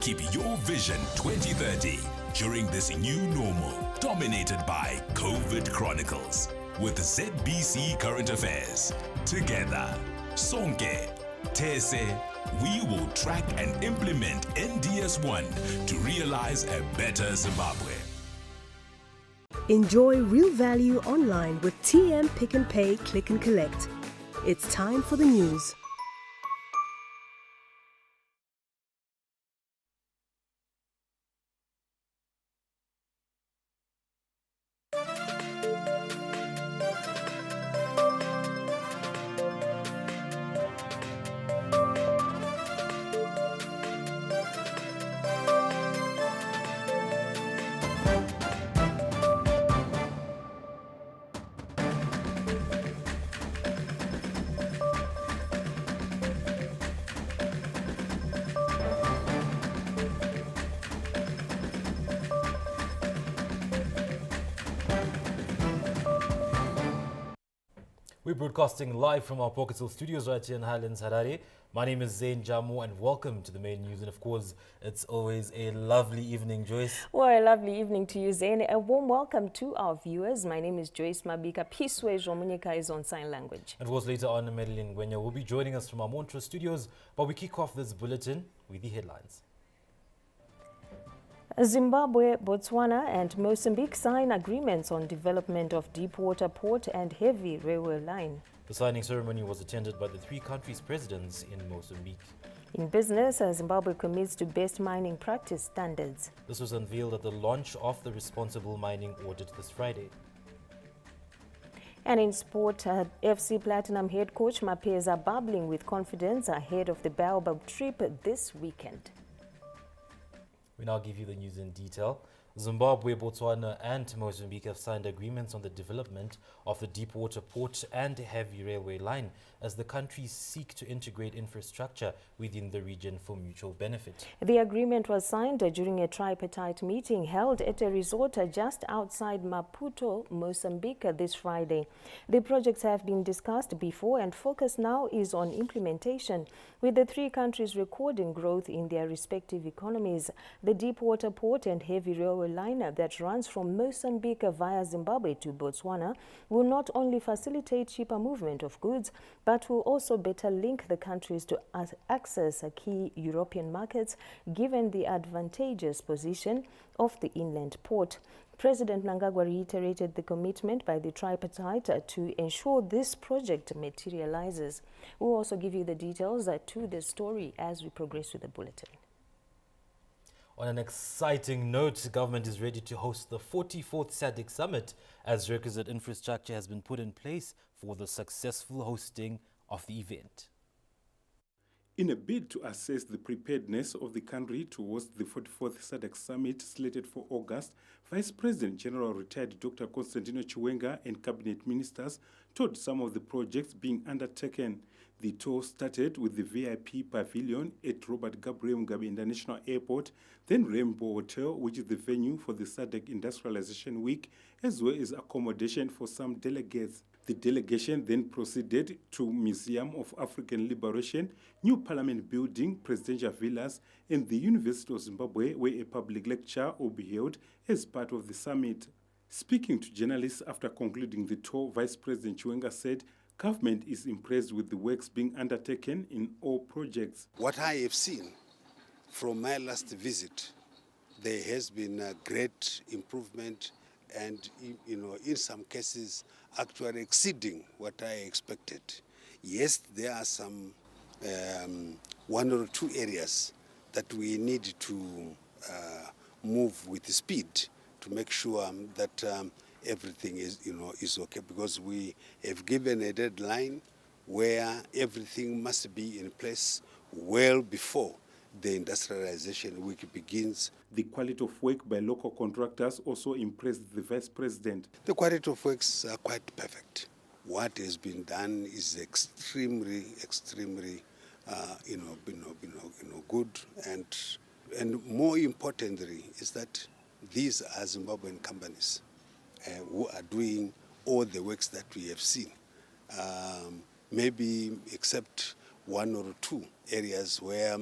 Keep your vision 2030 during this new normal, dominated by COVID Chronicles with ZBC Current Affairs. Together, Sonke, Tese, we will track and implement NDS1 to realize a better Zimbabwe. Enjoy real value online with TM Pick and Pay Click and Collect. It's time for the news. We're broadcasting live from our Pocket Hill studios right here in Highlands, Harare. My name is Zain Jamu and welcome to the main news. And of course, it's always a lovely evening, Joyce. Well, a lovely evening to you, Zain. A warm welcome to our viewers. My name is Joyce Mabika. Piswe Jomunyika is on sign language. And of course, later on, Madeline Gwenya will be joining us from our Montreux studios. But we kick off this bulletin with the headlines. Zimbabwe, Botswana and Mozambique sign agreements on development of deep-water port and heavy railway line. The signing ceremony was attended by the three countries' presidents in Mozambique. In business, Zimbabwe commits to best mining practice standards. This was unveiled at the launch of the Responsible Mining Audit this Friday. And in sport, FC Platinum head coach Mapeza bubbling with confidence ahead of the Baobab trip this weekend. We now give you the news in detail. Zimbabwe, Botswana and Mozambique have signed agreements on the development of the deep-water port and heavy railway line as the countries seek to integrate infrastructure within the region for mutual benefit. The agreement was signed during a tripartite meeting held at a resort just outside Maputo, Mozambique this Friday. The projects have been discussed before and focus now is on implementation, with the three countries recording growth in their respective economies. The deep-water port and heavy railway line that runs from Mozambique via Zimbabwe to Botswana will not only facilitate cheaper movement of goods, but will also better link the countries to access key European markets, given the advantageous position of the inland port. President Mnangagwa reiterated the commitment by the tripartite to ensure this project materializes. We'll also give you the details to the story as we progress with the bulletin. On an exciting note, the government is ready to host the 44th SADC summit as requisite infrastructure has been put in place for the successful hosting of the event. In a bid to assess the preparedness of the country towards the 44th SADC summit slated for August, Vice President General retired Dr. Constantino Chiwenga and cabinet ministers toured some of the projects being undertaken. The tour started with the VIP pavilion at Robert Gabriel Mugabe International Airport, then Rainbow Hotel, which is the venue for the SADC Industrialization Week, as well as accommodation for some delegates. The delegation then proceeded to Museum of African Liberation, New Parliament Building, Presidential Villas, and the University of Zimbabwe, where a public lecture will be held as part of the summit. Speaking to journalists after concluding the tour, Vice President Chiwenga said government is impressed with the works being undertaken in all projects. What I have seen from my last visit, there has been a great improvement and, in some cases, actually exceeding what I expected. Yes, there are some one or two areas that we need to move with speed to make sure that everything is okay, because we have given a deadline where everything must be in place well before the industrialization week begins. The quality of work by local contractors also impressed the Vice President. The quality of works are quite perfect. What has been done is extremely good, and more importantly is that these are Zimbabwean companies who are doing all the works that we have seen. Maybe except one or two areas where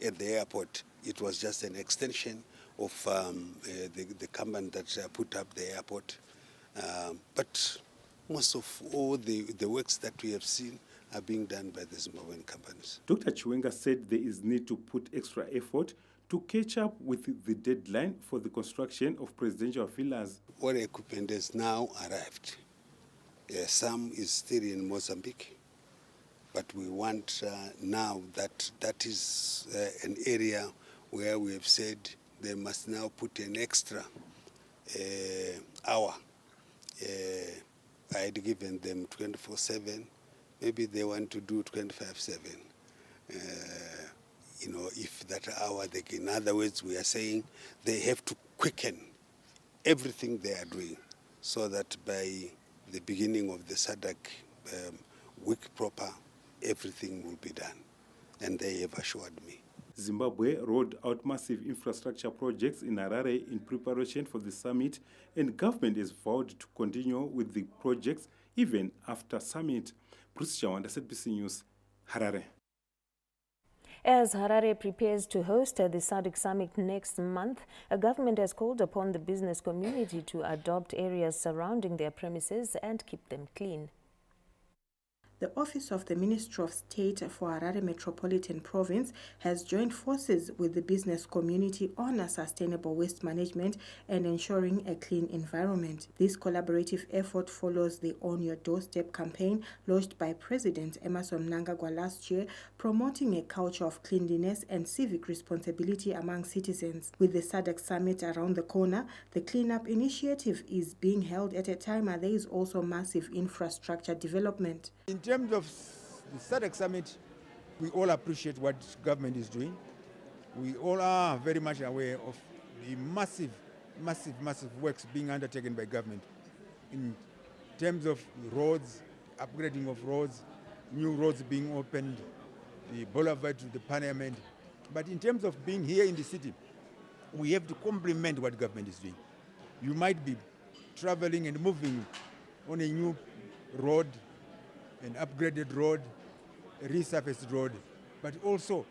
at the airport. It was just an extension of the company that put up the airport. But most of all the works that we have seen are being done by the Zimbabwean companies. Dr. Chiwenga said there is need to put extra effort to catch up with the deadline for the construction of presidential villas. All equipment has now arrived. Some is still in Mozambique, but we want now that is an area where we have said they must now put an extra hour. I had given them 24/7. Maybe they want to do 25/7. If that hour, in other words, we are saying they have to quicken everything they are doing so that by the beginning of the SADC week proper, everything will be done. And they have assured me. Zimbabwe rolled out massive infrastructure projects in Harare in preparation for the summit, and government has vowed to continue with the projects even after summit. Bruce Chawanda, SADC News, Harare. As Harare prepares to host the SADC summit next month, a government has called upon the business community to adopt areas surrounding their premises and keep them clean. The Office of the Minister of State for Harare Metropolitan Province has joined forces with the business community on a sustainable waste management and ensuring a clean environment. This collaborative effort follows the On Your Doorstep campaign launched by President Emmerson Mnangagwa last year, promoting a culture of cleanliness and civic responsibility among citizens. With the SADC summit around the corner, the cleanup initiative is being held at a time where there is also massive infrastructure development. In terms of the SADC summit, we all appreciate what government is doing. We all are very much aware of the massive works being undertaken by government in terms of roads, upgrading of roads, new roads being opened, the boulevard to the parliament. But in terms of being here in the city, we have to complement what government is doing. You might be traveling and moving on a new road, an upgraded road, a resurfaced road, but also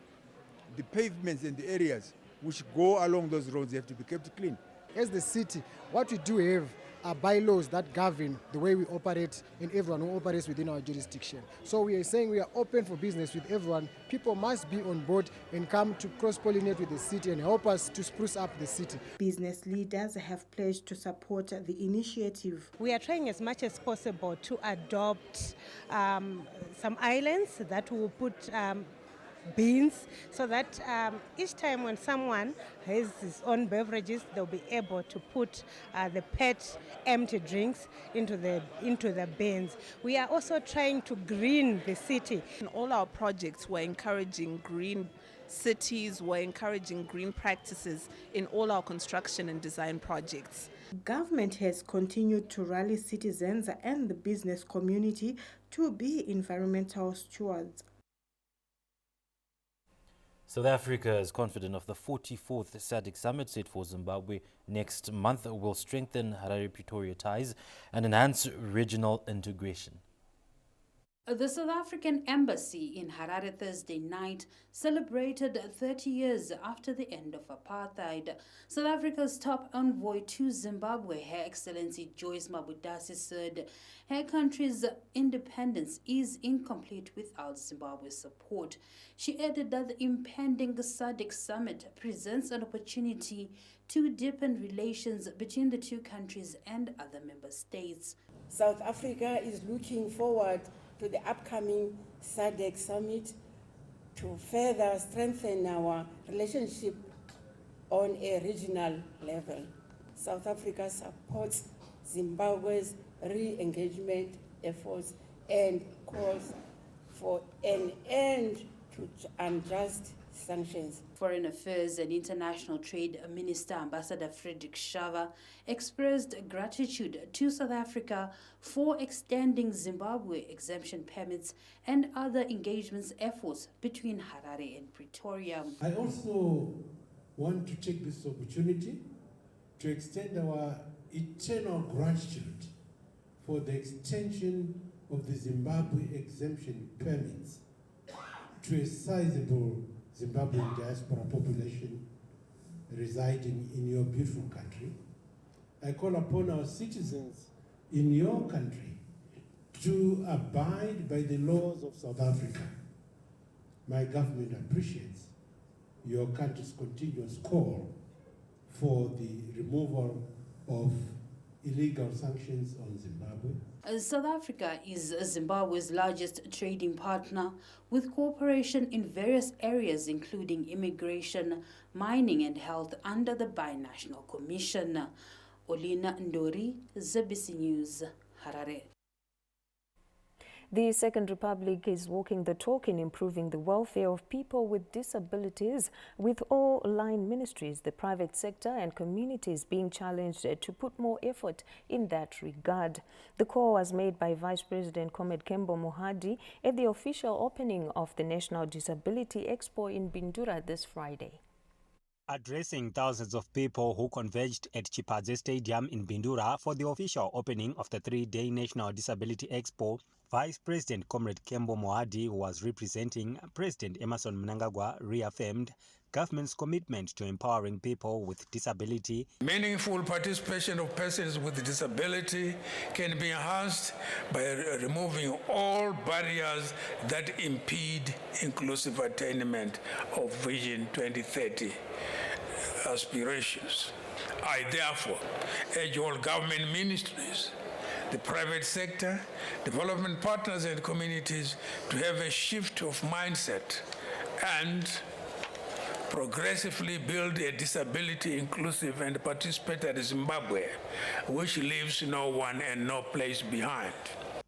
the pavements and the areas which go along those roads have to be kept clean. As the city, what we do have are bylaws that govern the way we operate and everyone who operates within our jurisdiction. So we are saying we are open for business with everyone. People must be on board and come to cross-pollinate with the city and help us to spruce up the city. Business leaders have pledged to support the initiative. We are trying as much as possible to adopt some islands that will put bins so that each time when someone has his own beverages, they'll be able to put the PET empty drinks into the bins. We are also trying to green the city. In all our projects, we're encouraging green cities, we're encouraging green practices in all our construction and design projects. Government has continued to rally citizens and the business community to be environmental stewards. South Africa is confident of the 44th SADC summit set for Zimbabwe next month will strengthen Harare-Pretoria ties and enhance regional integration. The South African Embassy in Harare Thursday night celebrated 30 years after the end of apartheid. South Africa's top envoy to Zimbabwe, Her Excellency Joyce Mabudasi, said her country's independence is incomplete without Zimbabwe's support. She added that the impending SADC summit presents an opportunity to deepen relations between the two countries and other member states. South Africa is looking forward to the upcoming SADC summit to further strengthen our relationship on a regional level. South Africa supports Zimbabwe's re-engagement efforts and calls for an end to unjust sanctions. Foreign Affairs and International Trade Minister Ambassador Frederick Shava expressed gratitude to South Africa for extending Zimbabwe exemption permits and other engagements efforts between Harare and Pretoria. I also want to take this opportunity to extend our eternal gratitude for the extension of the Zimbabwe exemption permits to a sizable Zimbabwean diaspora population residing in your beautiful country. I call upon our citizens in your country to abide by the laws of South Africa. My government appreciates your country's continuous call for the removal of illegal sanctions on Zimbabwe. South Africa is Zimbabwe's largest trading partner, with cooperation in various areas including immigration, mining and health under the Binational Commission. Olina Ndori, ZBC News, Harare. The Second Republic is walking the talk in improving the welfare of people with disabilities, with all line ministries, the private sector and communities being challenged to put more effort in that regard. The call was made by Vice President Comrade Kembo Mohadi at the official opening of the National Disability Expo in Bindura this Friday. Addressing thousands of people who converged at Chipadze Stadium in Bindura for the official opening of the three-day National Disability Expo, Vice President Comrade Kembo Mohadi, who was representing President Emmerson Mnangagwa, reaffirmed government's commitment to empowering people with disability. Meaningful participation of persons with disability can be enhanced by removing all barriers that impede inclusive attainment of Vision 2030 aspirations. I therefore urge all government ministries, the private sector, development partners and communities to have a shift of mindset and progressively build a disability inclusive and participatory Zimbabwe, which leaves no one and no place behind.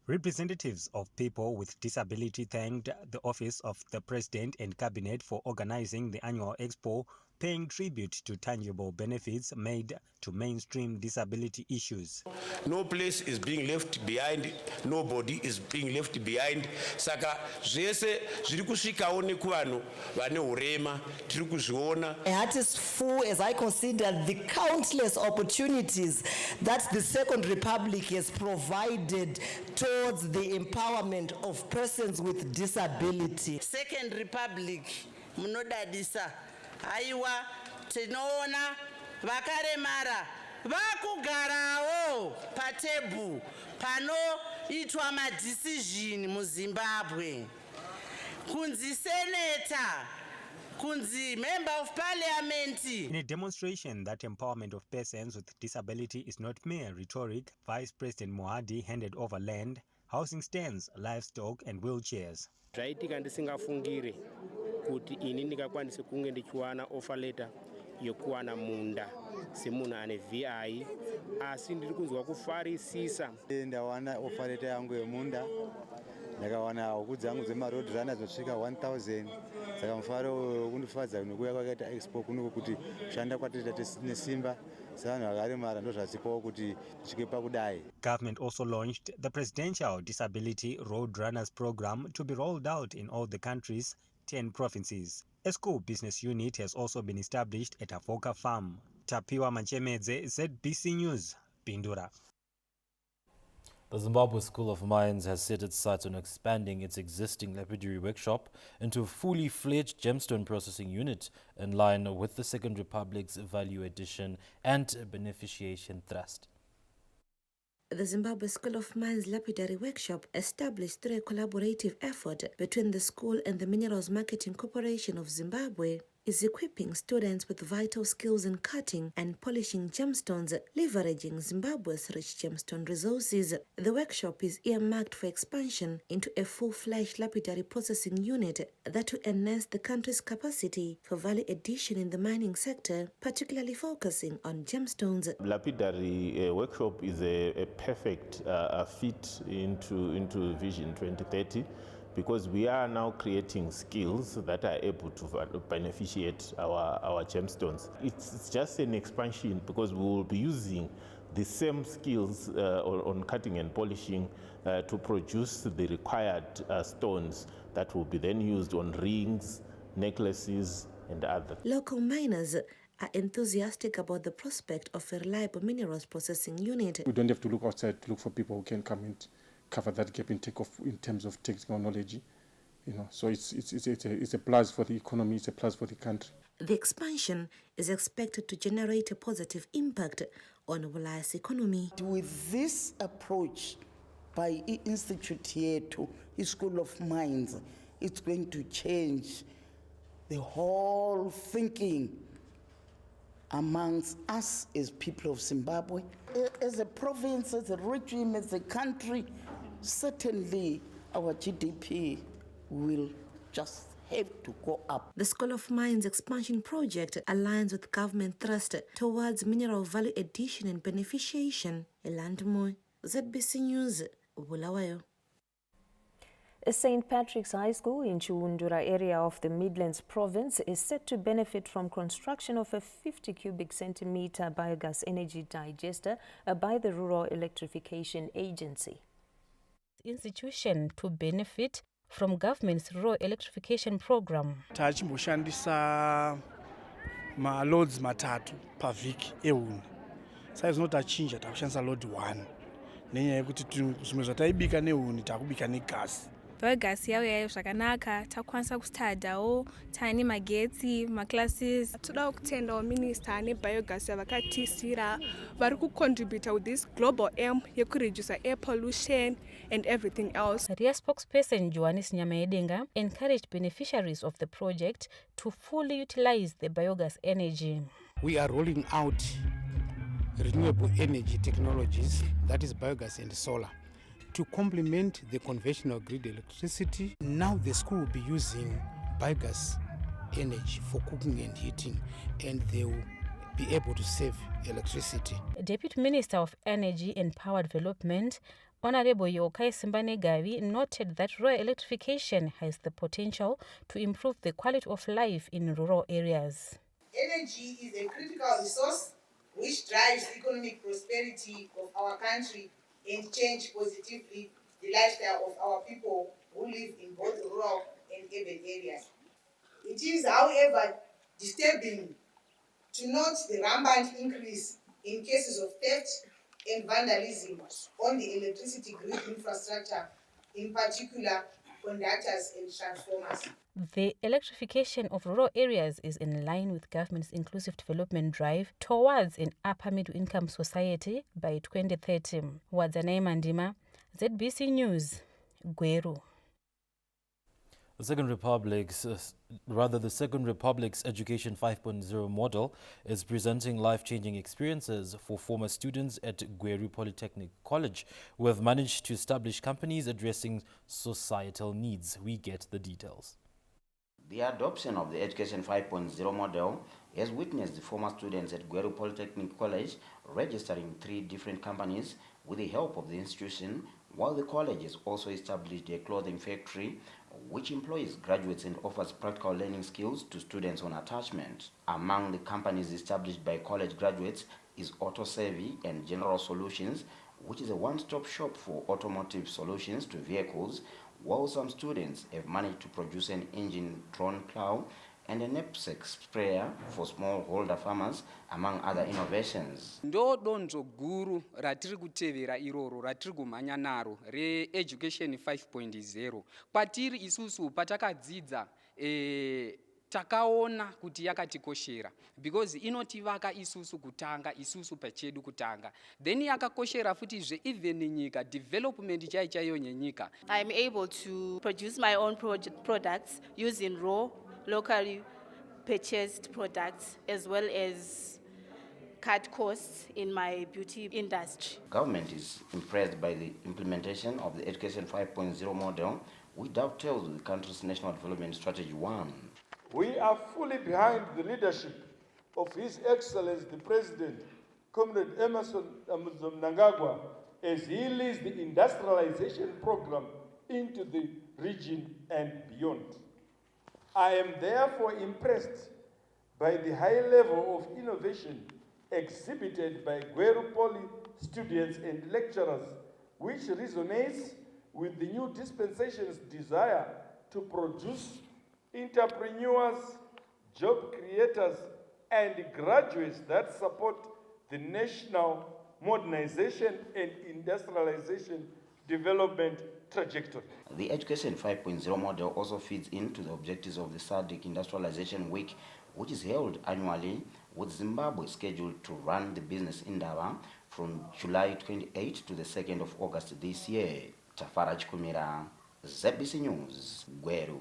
Representatives of people with disability thanked the Office of the President and Cabinet for organizing the annual expo, paying tribute to tangible benefits made to mainstream disability issues. No place is being left behind, nobody is being left behind. Saka zvese zviri kusvikawo nekuvanhu vane urema tiri kuzviona. My heart is full as I consider the countless opportunities that the Second Republic has provided towards the empowerment of persons with disability. Second Republic munodadisa. Aiwa tinoona vakaremara vakugarawo patebu panoitwa madecision muZimbabwe. Kunzi senator, kunzi member of parliament. In a demonstration that empowerment of persons with disability is not mere rhetoric, Vice President Mohadi handed over land, housing stands, livestock and wheelchairs. Zvaitika ndisingafungire kuti ini ndingakwanise kunge ndichiwana offer letter yokuwana munda semunhu ane VI, asi ndiri kunzwa kufarisisa. Ndawana offer letter yangu yemunda, ndakawana huku dzangu dzemaroad runners zvinosvika 1000. Saka mufaro wekundifadza nokuuya kwakaita expo kuno kuti kushanda kwatinoita nesimba sevanhu vakaremara ndozvatipawo kuti tisvike pakudai. Government also launched the Presidential Disability Road Runners Program to be rolled out in all the country's 10 provinces. A school business unit has also been established at Avoka Farm. Tapiwa Manchemedze, ZBC News, Bindura. The Zimbabwe School of Mines has set its sights on expanding its existing lapidary workshop into a fully fledged gemstone processing unit in line with the Second Republic's Value Addition and Beneficiation Thrust. The Zimbabwe School of Mines Lapidary Workshop, established through a collaborative effort between the school and the Minerals Marketing Corporation of Zimbabwe, is equipping students with vital skills in cutting and polishing gemstones, leveraging Zimbabwe's rich gemstone resources. The workshop is earmarked for expansion into a full-fledged lapidary processing unit that will enhance the country's capacity for value addition in the mining sector, particularly focusing on gemstones. Lapidary workshop is a perfect fit into Vision 2030. Because we are now creating skills that are able to beneficiate our gemstones. It's just an expansion because we will be using the same skills on cutting and polishing to produce the required stones that will be then used on rings, necklaces, and others. Local miners are enthusiastic about the prospect of a reliable minerals processing unit. We don't have to look outside to look for people who can come and cover that gap in terms of technical knowledge So it's a plus for the economy, it's a plus for the country. The expansion is expected to generate a positive impact on Bulawayo's economy. With this approach by Institute here to School of Mines, it's going to change the whole thinking amongst us as people of Zimbabwe. As a province, as a regime, as a country, certainly our GDP will just have to go up. The School of Mines expansion project aligns with government thrust towards mineral value addition and beneficiation. Elandmo, ZBC News, Bulawayo. St. Patrick's High School in Chiundura area of the Midlands province is set to benefit from construction of a 50 cubic centimeter biogas energy digester by the Rural Electrification Agency. Institution to benefit from government's rural electrification program. Tachimboshandisa ma-loads matatu per vhiki euni. Saizonotachinja takushandisa load 1. Nenyaya yekuti zvimwe zvataibika neuni takubika negasi. Biogas yauyayo zvakanaka, takwanisa kustadhawo tane magetsi, maclasses. Toda kutendawo minister nebiogas yavakatisira vari kucontribute with this global aim yekureduce air pollution and everything else. RIA spokesperson Johannes Nyamaedenga encouraged beneficiaries of the project to fully utilize the biogas energy. We are rolling out renewable energy technologies, that is biogas and solar, to complement the conventional grid electricity. Now the school will be using biogas energy for cooking and heating, and they will be able to save electricity. Deputy Minister of Energy and Power Development, Honorable Yokai Simbanegavi, noted that rural electrification has the potential to improve the quality of life in rural areas. Energy is a critical resource which drives economic prosperity of our country and change positively the lifestyle of our people who live in both rural and urban areas. It is, however, disturbing to note the rampant increase in cases of theft and vandalism on the electricity grid infrastructure, in particular conductors and transformers. The electrification of rural areas is in line with government's inclusive development drive towards an upper middle-income society by 2030. Wadzanai Mandima, ZBC News, Gweru. The Second Republic's Education 5.0 model is presenting life-changing experiences for former students at Gweru Polytechnic College, who have managed to establish companies addressing societal needs. We get the details. The adoption of the Education 5.0 model has witnessed the former students at Gweru Polytechnic College registering 3 different companies with the help of the institution, while the college has also established a clothing factory which employs graduates and offers practical learning skills to students on attachment. Among the companies established by college graduates is AutoSavvy and General Solutions, which is a one-stop shop for automotive solutions to vehicles, while some students have managed to produce an engine drone plow and a knapsack sprayer for smallholder farmers, among other innovations. Ndo donzo guru ratiri kutevera iroro ratiri kumhanya naro re-Education 5.0. Kwatiri isusu patakadzidza takaona kuti yakatikoshera because inotivaka isusu kutanga, isusu pachedu kutanga. Then yakakoshera futizve even nyika development chaiyo nyenyika. I'm able to produce my own products using raw, locally purchased products, as well as cut costs in my beauty industry. Government is impressed by the implementation of the Education 5.0 model, which dovetails with the country's National Development Strategy 1. We are fully behind the leadership of His Excellency the President, Comrade Emerson Mnangagwa, as he leads the industrialization program into the region and beyond. I am therefore impressed by the high level of innovation exhibited by Gweru Poly students and lecturers, which resonates with the new dispensation's desire to produce entrepreneurs, job creators, and graduates that support the national modernization and industrialization development trajectory. The Education 5.0 model also feeds into the objectives of the SADC Industrialization Week, which is held annually, with Zimbabwe scheduled to run the business in Ndaba from July 28 to the 2nd of August this year. Tafara Chikumira, ZBC News, Gweru.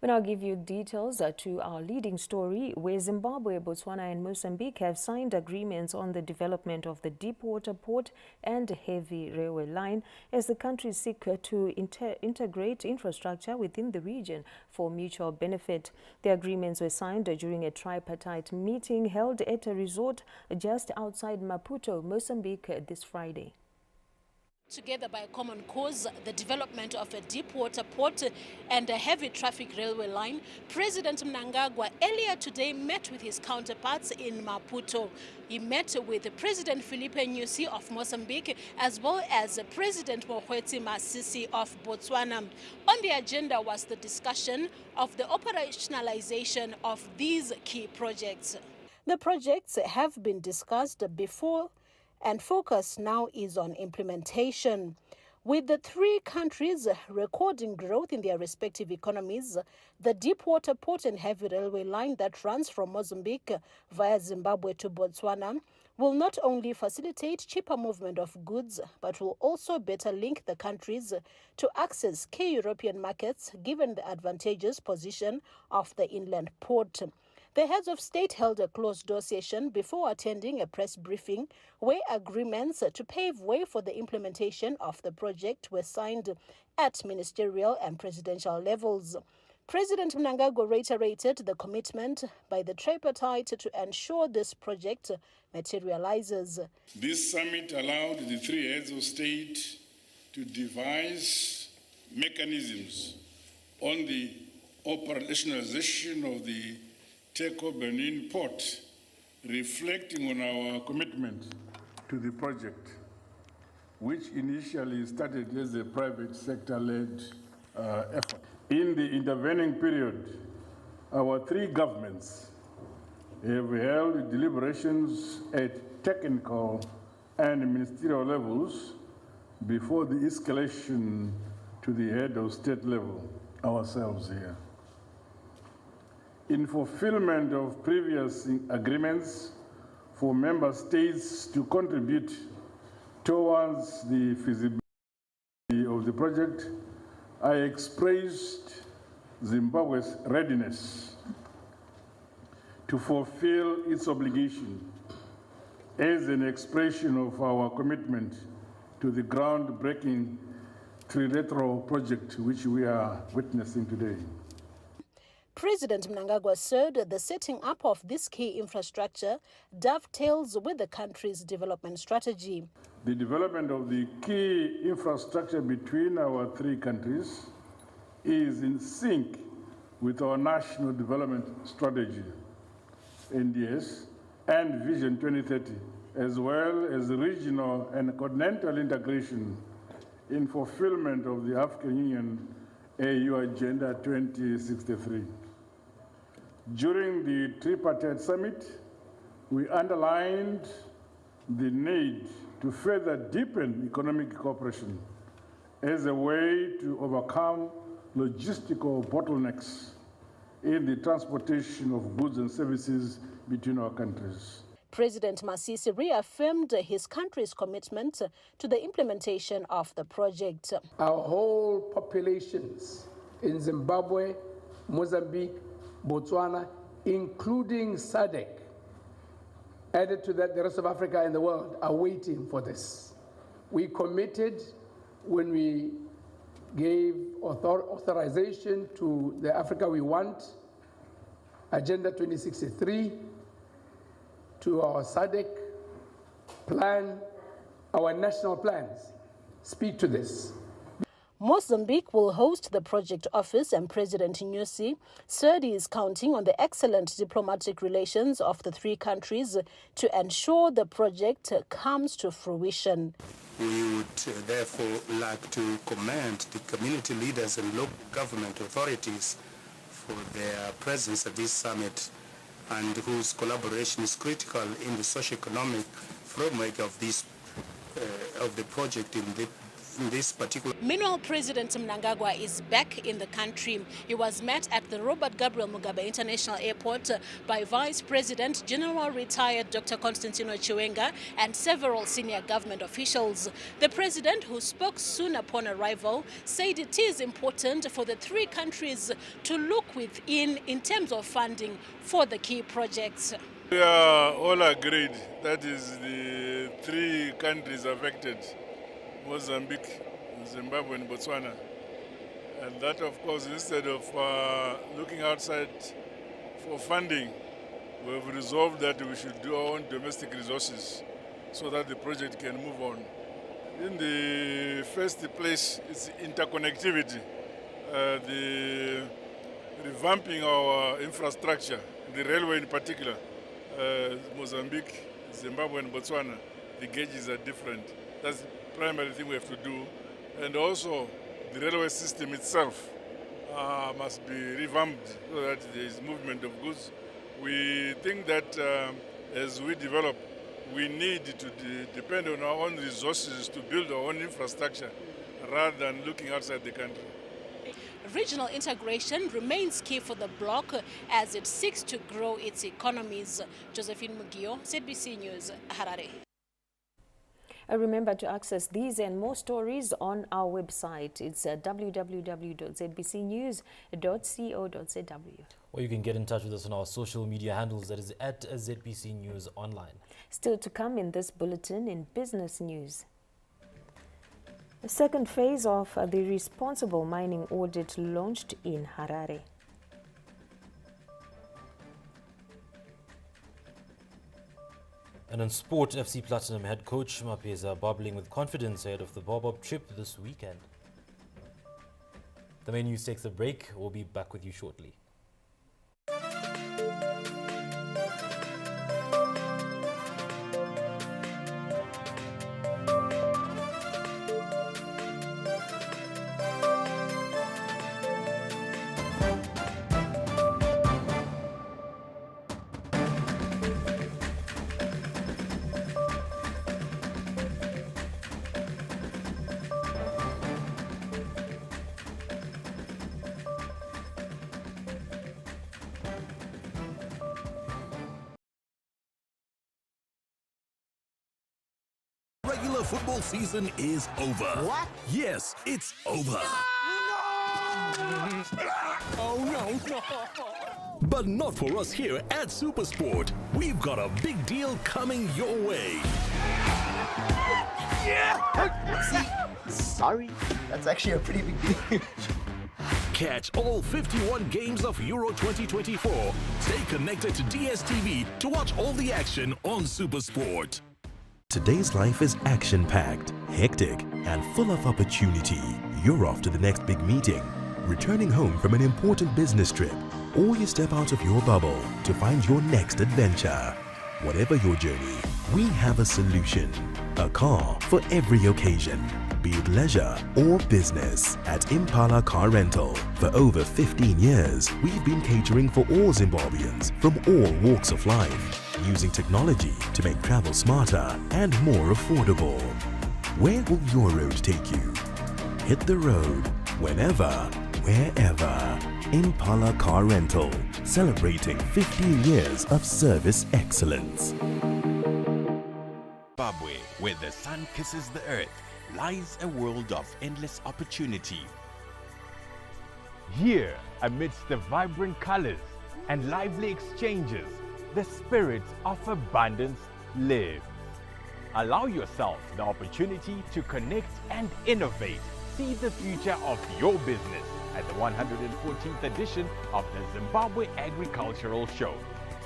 We now give you details to our leading story, where Zimbabwe, Botswana and Mozambique have signed agreements on the development of the deep-water port and heavy railway line as the countries seek to integrate infrastructure within the region for mutual benefit. The agreements were signed during a tripartite meeting held at a resort just outside Maputo, Mozambique this Friday. Together by a common cause, the development of a deep-water port and a heavy traffic railway line, President Mnangagwa earlier today met with his counterparts in Maputo. He met with President Filipe Nyusi of Mozambique as well as President Mokgweetsi Masisi of Botswana. On the agenda was the discussion of the operationalization of these key projects. The projects have been discussed before, and focus now is on implementation. With the three countries recording growth in their respective economies, the deep-water port and heavy railway line that runs from Mozambique via Zimbabwe to Botswana will not only facilitate cheaper movement of goods, but will also better link the countries to access key European markets, given the advantageous position of the inland port. The heads of state held a closed-door session before attending a press briefing where agreements to pave way for the implementation of the project were signed at ministerial and presidential levels. President Mnangagwa reiterated the commitment by the tripartite to ensure this project materializes. This summit allowed the three heads of state to devise mechanisms on the operationalization of the Teko Benin port, reflecting on our commitment to the project, which initially started as a private sector-led effort. In the intervening period, our three governments have held deliberations at technical and ministerial levels before the escalation to the head of state level, ourselves here. In fulfillment of previous agreements for member states to contribute towards the feasibility of the project, I expressed Zimbabwe's readiness to fulfill its obligation as an expression of our commitment to the groundbreaking Bilateral project which we are witnessing today. President Mnangagwa said the setting up of this key infrastructure dovetails with the country's development strategy. The development of the key infrastructure between our three countries is in sync with our National Development Strategy, NDS, and Vision 2030, as well as regional and continental integration in fulfillment of the African Union AU Agenda 2063. During the tripartite summit, we underlined the need to further deepen economic cooperation as a way to overcome logistical bottlenecks in the transportation of goods and services between our countries. President Masisi reaffirmed his country's commitment to the implementation of the project. Our whole populations in Zimbabwe, Mozambique, Botswana, including SADC, added to that the rest of Africa and the world, are waiting for this. We committed when we gave authorization to the Africa We Want, Agenda 2063, to our SADC plan, our national plans speak to this. Mozambique will host the project office, and President Nyusi said he is counting on the excellent diplomatic relations of the three countries to ensure the project comes to fruition. We would therefore like to commend the community leaders and local government authorities for their presence at this summit, and whose collaboration is critical in the socio-economic framework of this of the project in the in this particular. Meanwhile, President Mnangagwa is back in the country. He was met at the Robert Gabriel Mugabe International Airport by Vice President General retired Dr. Constantino Chiwenga and several senior government officials. The president, who spoke soon upon arrival, said it is important for the three countries to look within in terms of funding for the key projects. We are all agreed that is the three countries affected, Mozambique, Zimbabwe and Botswana. And that, of course, instead of looking outside for funding, we have resolved that we should do our own domestic resources so that the project can move on. In the first place, it's interconnectivity, the revamping our infrastructure, the railway in particular. Mozambique, Zimbabwe and Botswana, the gauges are different. That's the primary thing we have to do. And also, the railway system itself must be revamped so that there is movement of goods. We think that as we develop, we need to depend on our own resources to build our own infrastructure rather than looking outside the country. Regional integration remains key for the bloc as it seeks to grow its economies. Josephine Mugio, ZBC News, Harare. Remember to access these and more stories on our website. It's www.zbcnews.co.zw. Or you can get in touch with us on our social media handles, that is at ZBC News Online. Still to come in this bulletin in business news. The second phase of the responsible mining audit launched in Harare. And on sport, FC Platinum head coach Mapeza bubbling with confidence ahead of the Bob trip this weekend. The main news takes a break. We'll be back with you shortly. Regular football season is over. What? Yes, it's over. Oh, no. But not for us here at Supersport. We've got a big deal coming your way. Sorry, that's actually a pretty big deal. Catch all 51 games of Euro 2024. Stay connected to DSTV to watch all the action on Supersport. Today's life is action-packed, hectic, and full of opportunity. You're off to the next big meeting, returning home from an important business trip, or you step out of your bubble to find your next adventure. Whatever your journey, we have a solution. A car for every occasion, be it leisure or business. At Impala Car Rental, for over 15 years, we've been catering for all Zimbabweans from all walks of life, using technology to make travel smarter and more affordable. Where will your road take you? Hit the road whenever, wherever. Impala Car Rental, celebrating 15 years of service excellence. Zimbabwe, where the sun kisses the earth, lies a world of endless opportunity. Here, amidst the vibrant colors and lively exchanges, the spirit of abundance lives. Allow yourself the opportunity to connect and innovate. See the future of your business at the 114th edition of the Zimbabwe Agricultural Show.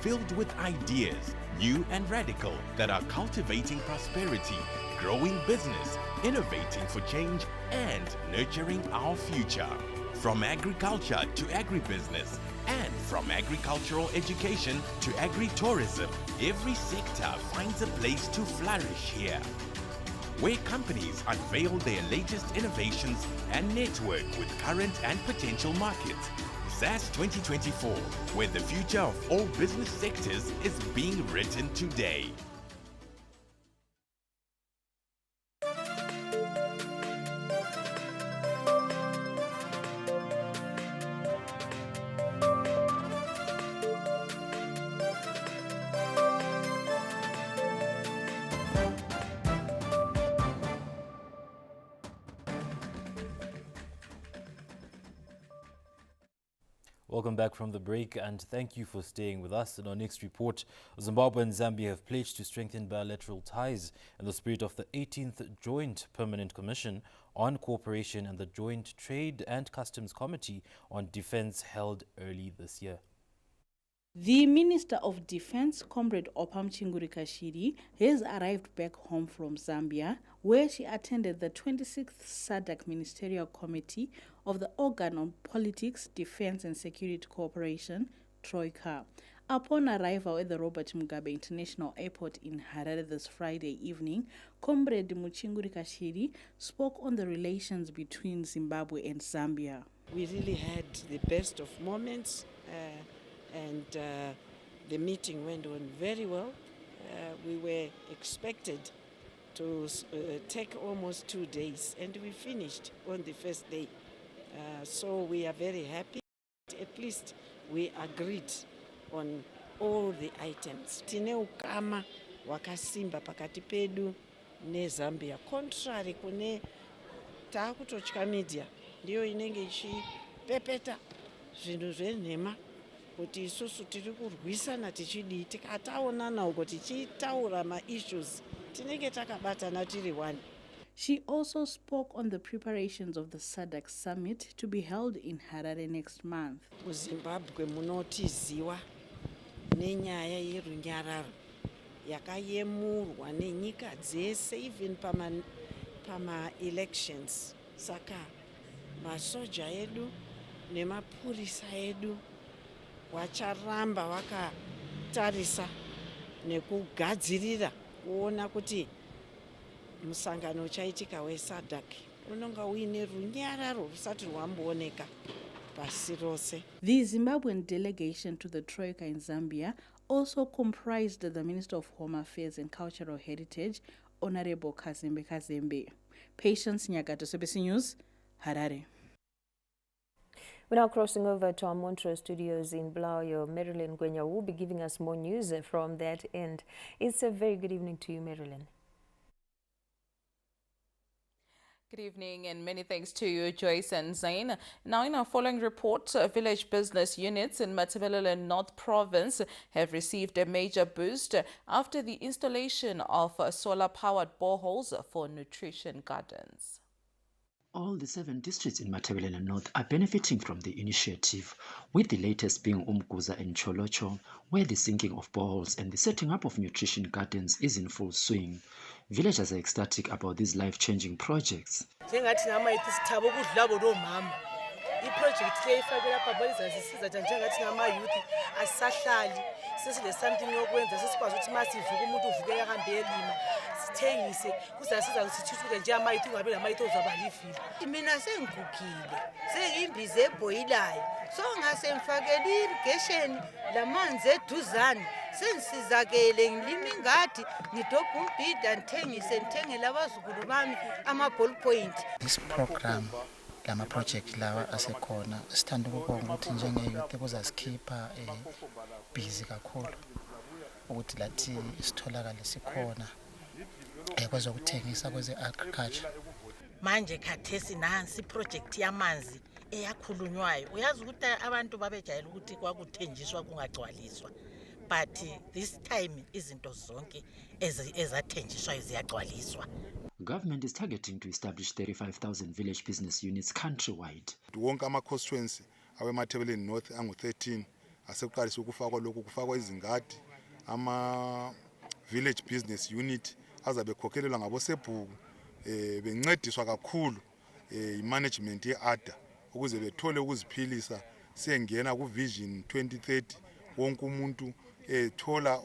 Filled with ideas, new and radical, that are cultivating prosperity, growing business, innovating for change, and nurturing our future. From agriculture to agribusiness, and from agricultural education to agri-tourism, every sector finds a place to flourish here, where companies unveil their latest innovations and network with current and potential markets. ZAS 2024, where the future of all business sectors is being written today. Welcome back from the break, and thank you for staying with us. In our next report, Zimbabwe and Zambia have pledged to strengthen bilateral ties in the spirit of the 18th Joint Permanent Commission on Cooperation and the Joint Trade and Customs Committee on Defense held early this year. The Minister of Defense, Comrade Opam Chingurikashiri, has arrived back home from Zambia, where she attended the 26th SADC Ministerial Committee of the Organ on Politics, Defense and Security Cooperation, Troika. Upon arrival at the Robert Mugabe International Airport in Harare this Friday evening, Comrade Muchingurikashiri spoke on the relations between Zimbabwe and Zambia. We really had the best of moments. And the meeting went on very well. We were expected to take almost 2 days, and we finished on the first day. So we are very happy. At least we agreed on all the items. Tine ukama wakasimba pakati pedu neZambia. Contrary kune taakutotya media ndiyo inenge ichipepeta zvinhu zvenhema kuti isusu tiri kurwisana tichidii tikataonana uko tichitaura ma-issues tinenge takabatana tiri one. She also spoke on the preparations of the SADC summit to be held in Harare next month. MuZimbabwe munotiziwa nenyaya yerunyararo yakayemurwa nenyika dzese even pama-elections. Saka masoja edu nemapurisa edu wacharamba wakatarisa nekugadzirira kuona kuti musangano uchaitika weSADC unonga uine runyararo rusati rwambooneka pasi rose. The Zimbabwean delegation to the Troika in Zambia also comprised the Minister of Home Affairs and Cultural Heritage, Honorable Kazembe Kazembe. Patience Nyagato, SABC News, Harare. We're now crossing over to our Montreux studios in Blayo. Marilyn Gwenya will be giving us more news from that end. It's a very good evening to you, Marilyn. Good evening and many thanks to you, Joyce and Zain. Now in our following report, village business units in Matabeleland North Province have received a major boost after the installation of solar-powered boreholes for nutrition gardens. All the 7 districts in Matabeleland North are benefiting from the initiative, with the latest being Umguza and Cholocho, where the sinking of boreholes and the setting up of nutrition gardens is in full swing. Villagers are ecstatic about these life-changing projects. Iproject leyifakela phabaliza zisiza njengathi ngama-youth asisahlali sesile-something yokwenza sesikwazi ukuthi masivuka umuntu uvuke yahambe elima sithengise kuzasiza ukuthi sithuthuke nje amayithi ungabe lamayithi ozabalivile. Mina sengigugile sengimbize ebhoyilayo so ngase ngifakela i-irrigation lamanzi eduzane sengisizakele ngilima ingadi ngidobha umbhida ngithengele abazukulu bami ama-ball point. This program lama-project lawa asekhona sithanda ukubonga ukuthi njenge-youth kuzasikhipha busy kakhulu ukuthi lathi sitholakale sikhona kwezokuthengisa kweze-agriculture. Manje khathesi nansi iproject yamanzi eyakhulunywayo uyazi ukuthi abantu babejayela ukuthi kwakuthenjiswa kungagcwaliswa, but this time izinto zonke ezathenjiswa ziyagcwaliswa. Government is targeting to establish 35,000 village business units countrywide. Wonke ama-constituency awematabeleland north angu-13 asekuqalisa ukufakwa lokhu kufakwa izingadi ama-village business unit azabe ekhokhelelwa ngabosebhuku bencediswa kakhulu i-management ye-ADA ukuze bethole ukuziphilisa. Siyengena ku-vision 2030 wonke umuntu ethola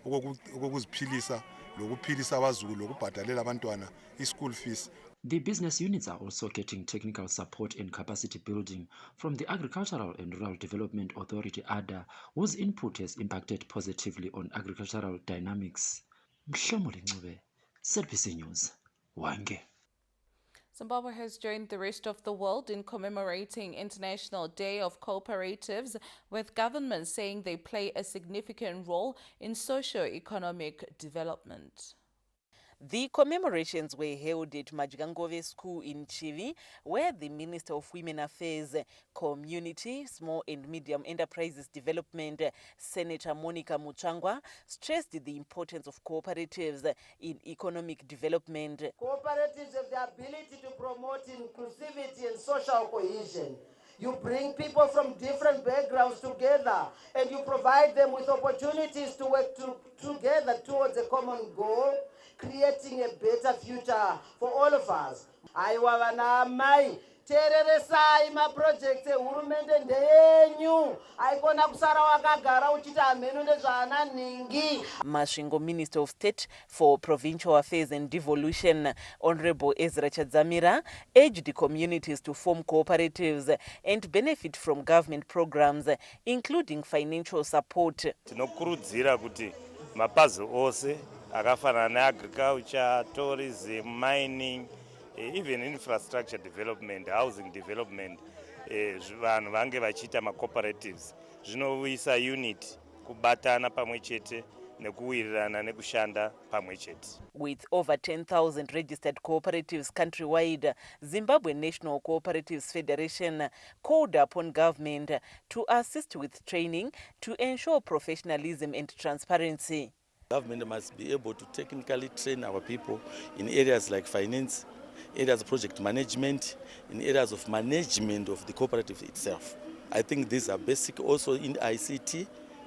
okuziphilisa lokuphilisa abazukulu lokubhadalela abantwana i-school fees. The business units are also getting technical support and capacity building from the Agricultural and Rural Development Authority ADA, whose input has impacted positively on agricultural dynamics. Mhlomoli Ncube, SABC News, Wange. Zimbabwe has joined the rest of the world in commemorating International Day of Cooperatives, with governments saying they play a significant role in socio-economic development. The commemorations were held at Majgangove School in Chivi, where the Minister of Women Affairs, Community, Small and Medium Enterprises Development, Senator Monica Muchangwa, stressed the importance of cooperatives in economic development. Cooperatives have the ability to promote inclusivity and social cohesion. You bring people from different backgrounds together and you provide them with opportunities to work together towards a common goal, creating a better future for all of us. Aiwa vana mai tereresai maprojects ehurumende ndeyenyu aikona kusara wakagara uchiti amhenu nezvaana ningi. Masvingo Minister of State for Provincial Affairs and Devolution, Honorable Ezra Chadzamira, urged communities to form cooperatives and benefit from government programs, including financial support. Tinokurudzira kuti mapazi ose akafanana neagriculture, tourism, mining, even infrastructure development, housing development, vanhu vange vachiita macooperatives. Zvinovisa unit, kubatana pamwe chete nekuwirirana nekushanda pamwe chete. With over 10,000 registered cooperatives countrywide, Zimbabwe National Cooperatives Federation called upon government to assist with training to ensure professionalism and transparency. Government must be able to technically train our people in areas like finance, areas of project management, in areas of management of the cooperative itself. I think these are basic also in ICT.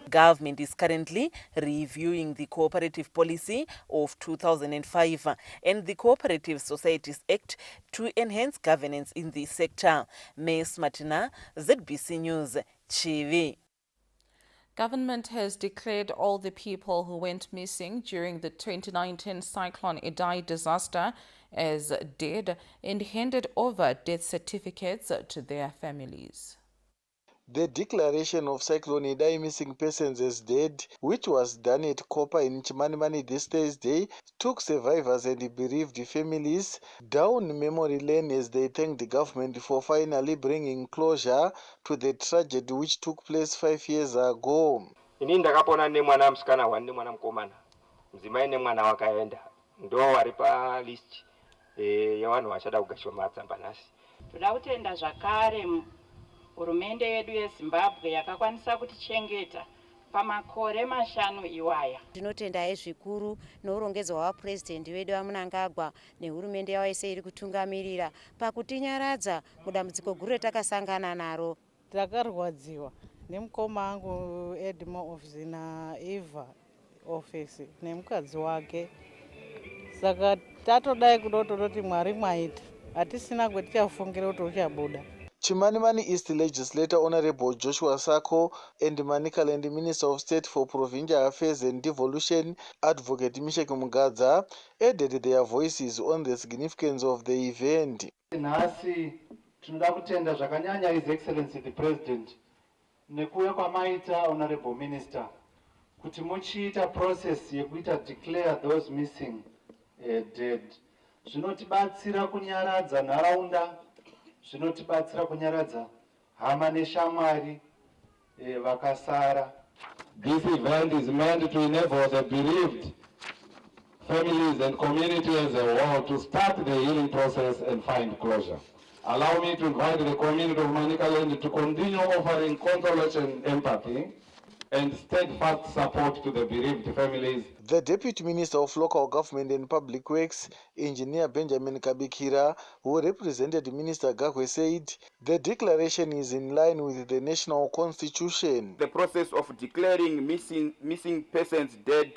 Government is currently reviewing the Cooperative Policy of 2005 and the Cooperative Societies Act to enhance governance in this sector. Ms. Martina, ZBC News, Chivi. Government has declared all the people who went missing during the 2019 Cyclone Idai disaster as dead and handed over death certificates to their families. The declaration of Cyclone Idai missing persons as dead, which was done at Copa in Chimanimani this Thursday, took survivors and bereaved families down memory lane as they thanked the government for finally bringing closure to the tragedy which took place 5 years ago. Ini ndakapona nemwana musikana wani nemwana mukomana. Mzimai nemwana wakaenda. Ndo vari pa list yavanhu vachada kugashwa matsamba nhasi. Toda kutenda zvakare hurumende yedu yeZimbabwe yakakwanisa kutichengeta pamakore mashanu iwaya. Tinotenda zvikuru nourongedzwa waPresident wedu Mnangagwa nehurumende yawo iri kutungamirira pakutinyaradza mudambudziko guru ratakasangana naro. Takarwadziwa nemukoma wangu Edmo office na Eva office nemukadzi wake. Saka tatodai kudototi Mwari mwaita. Hatisina kwetichafungira kuti uchabuda. Chimanimani East Legislator Honorable Joshua Sako and Manicaland Minister of State for Provincial Affairs and Devolution, Advocate Mishek Mugadza, added their voices on the significance of the event. Nhasi tinoda kutenda zvakanyanya His Excellency the President nekuuya kwamaita Honorable Minister kuti muchiita process yekuita declare those missing dead. Zvinotibatsira kunyaradza nharaunda, zvinotibatsira kunyaradza hama neshamwari vakasara. This event is meant to enable the bereaved families and community as a whole to start the healing process and find closure. Allow me to invite the community of Manicaland to continue offering consolation, empathy, and steadfast support to the bereaved families. The Deputy Minister of Local Government and Public Works, Engineer Benjamin Kabikira, who represented Minister Gagwe, said the declaration is in line with the national constitution. The process of declaring missing persons dead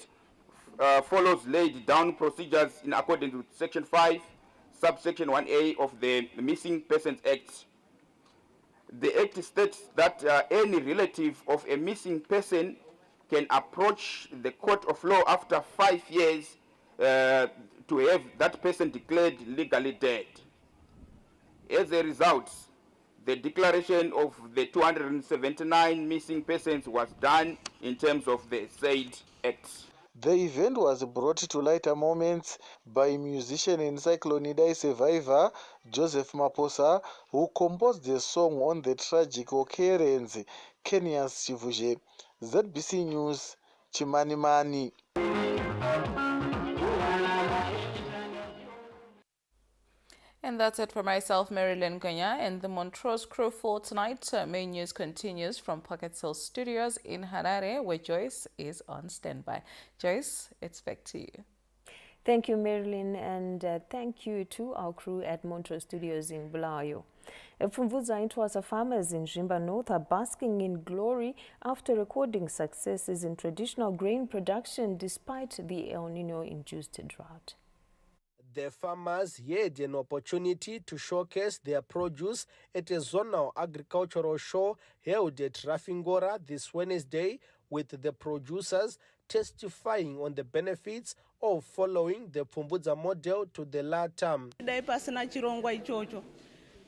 follows laid down procedures in accordance with Section 5, subsection 1A of the Missing Persons Act. The Act states that any relative of a missing person can approach the court of law after 5 years to have that person declared legally dead. As a result, the declaration of the 279 missing persons was done in terms of the said Act. The event was brought to lighter moments by musician and Cyclone Idai survivor Joseph Maposa, who composed the song on the tragic occurrence. Kenya's Chivuje, ZBC News, Chimanimani. And that's it for myself, Marilyn Kanya, and the Montrose crew for tonight. Main news continues from Pocket Hill Studios in Harare, where Joyce is on standby. Joyce, it's back to you. Thank you, Marilyn, and thank you to our crew at Montrose Studios in Bulawayo. Pfumvudza Intwasa farmers in Zimba North are basking in glory after recording successes in traditional grain production despite the El Nino-induced drought. The farmers had an opportunity to showcase their produce at a zonal agricultural show held at Rafingora this Wednesday, with the producers testifying on the benefits of following the Pfumvudza model to the latter.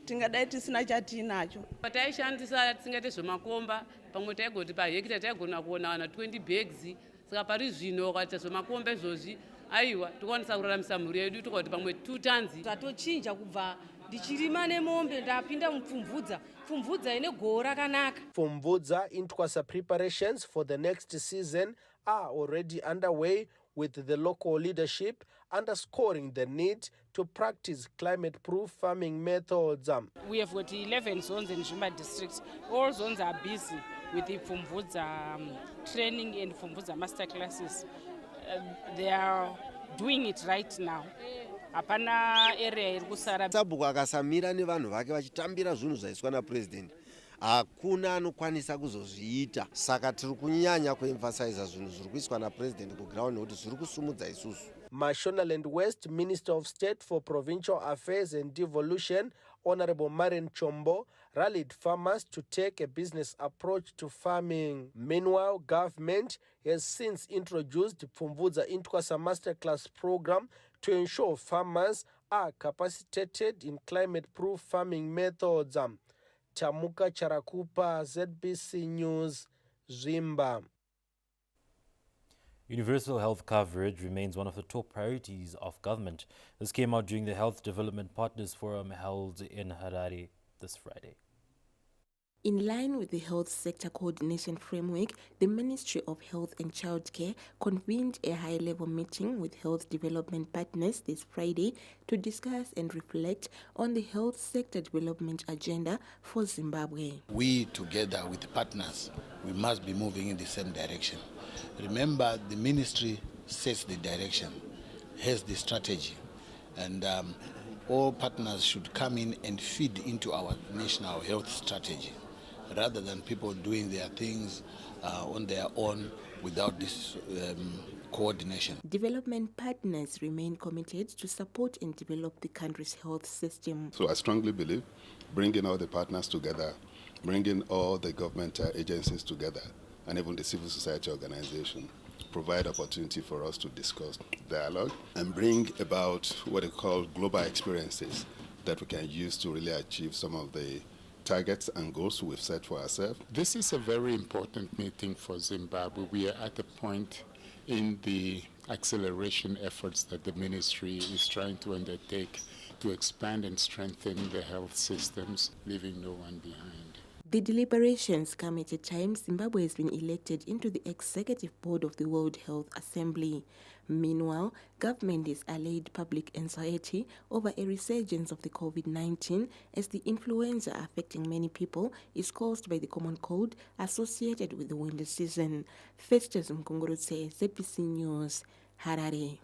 tingadai tisina chatinacho taishandisa tisingate zvomakomba pamwe taigoti pahekita taigona kuona 20 bags saka pari zvino ukaita zvomakomba izvozvi aiwa tikwanisa kuraramisa mhuri yedu tikati pamwe 2 tons tatochinja kubva ndichirima nemombe ndapinda mupfumvudza pfumvudza ine goho rakanaka. Pfumvudza Intwasa preparations for the next season are already underway, with the local leadership underscoring the need to practice climate-proof farming methods. We have got 11 zones in Zimba districts. All zones are busy with the Pfumvudza training and Pfumvudza master classes. They are doing it right now. Hapana area iri kusara. Sabhuku akasamira nevanhu vake vachitambira zvinhu zvaiswa napresident, hakuna anokwanisa kuzozviita. Saka tiri kunyanya kuemphasize zvinhu zviri kuiswa napresident kuground nokuti zviri kusumudza isusu. Mashonaland West Minister of State for Provincial Affairs and Devolution, Honorable Maren Chombo, rallied farmers to take a business approach to farming. Meanwhile, government has since introduced Pfumvudza Intwasa Masterclass program to ensure farmers are capacitated in climate-proof farming methods. Tamuka Charakupa, ZBC News, Zimba. Universal health coverage remains one of the top priorities of government. This came out during the Health Development Partners Forum held in Harare this Friday. In line with the Health Sector Coordination Framework, the Ministry of Health and Childcare convened a high-level meeting with health development partners this Friday to discuss and reflect on the health sector development agenda for Zimbabwe. We, together with partners, we must be moving in the same direction. Remember, the ministry sets the direction, has the strategy, and all partners should come in and feed into our national health strategy, rather than people doing their things on their own without this coordination. Development partners remain committed to support and develop the country's health system. So I strongly believe bringing all the partners together, bringing all the government agencies together, and even the civil society organization, provide opportunity for us to discuss, dialogue, and bring about what they call global experiences that we can use to really achieve some of the targets and goals we've set for ourselves. This is a very important meeting for Zimbabwe. We are at a point in the acceleration efforts that the ministry is trying to undertake to expand and strengthen the health systems, leaving no one behind. The deliberations come at a time Zimbabwe has been elected into the executive board of the World Health Assembly. Meanwhile, government has allayed public anxiety over a resurgence of the COVID-19 as the influenza affecting many people is caused by the common cold associated with the winter season. Festus Mkongorotse, ZBC News, Harare.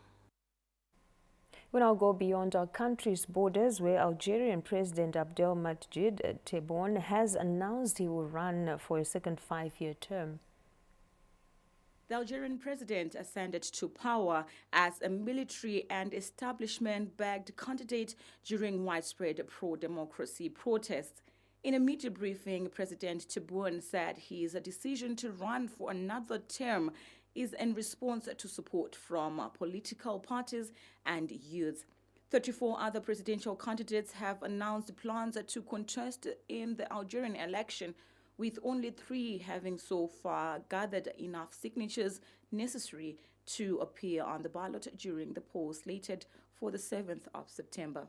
We now go beyond our country's borders, where Algerian President Abdelmadjid Tebboune has announced he will run for a second 5-year term. The Algerian president ascended to power as a military and establishment-backed candidate during widespread pro-democracy protests. In a media briefing, President Tebboune said his decision to run for another term is in response to support from political parties and youth. 34 other presidential candidates have announced plans to contest in the Algerian election, with only 3 having so far gathered enough signatures necessary to appear on the ballot during the poll slated for the 7th of September.